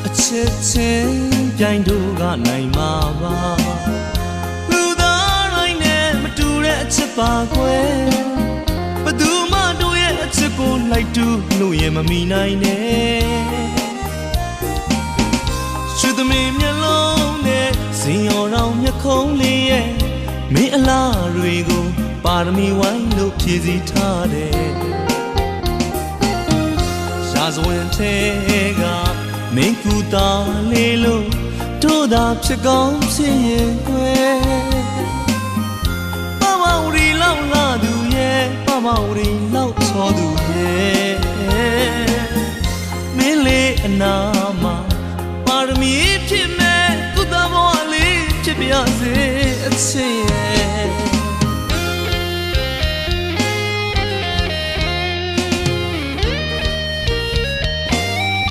အချစ်ချင်းပြိုင်တို့ကနိုင်မှာပါလူသားတိုင်းနဲ့မတူတဲ့အချစ်ပါကွယ်ဘသူမှတို့ရဲ့အချစ်ကိုလိုက်တူလို့ရင်မမီနိုင်နဲ့ရွှေသမီးမျက်လုံးနဲ့ဇင်ရော်တော်မျက်ခုံးလေးရဲ့မင်းအလားတွေကိုပါရမီဝိုင်းလို့ဖြည့်စည်းထားတယ်ရာဇဝင်ထဲကမင်းကူတာလေးလို့တို့သာဖြစ်ကောင်းဖြစ်ရင်ကွယ်ပမဝရီလောက်လာသူရဲ့ပမဝရီလောက်ချောသူရဲ့မင်းလေးအနာမှာပါရမီဖြစ်မဲ့ကုသဘဝလေးဖြစ်ပါစေအချစ်ရဲ့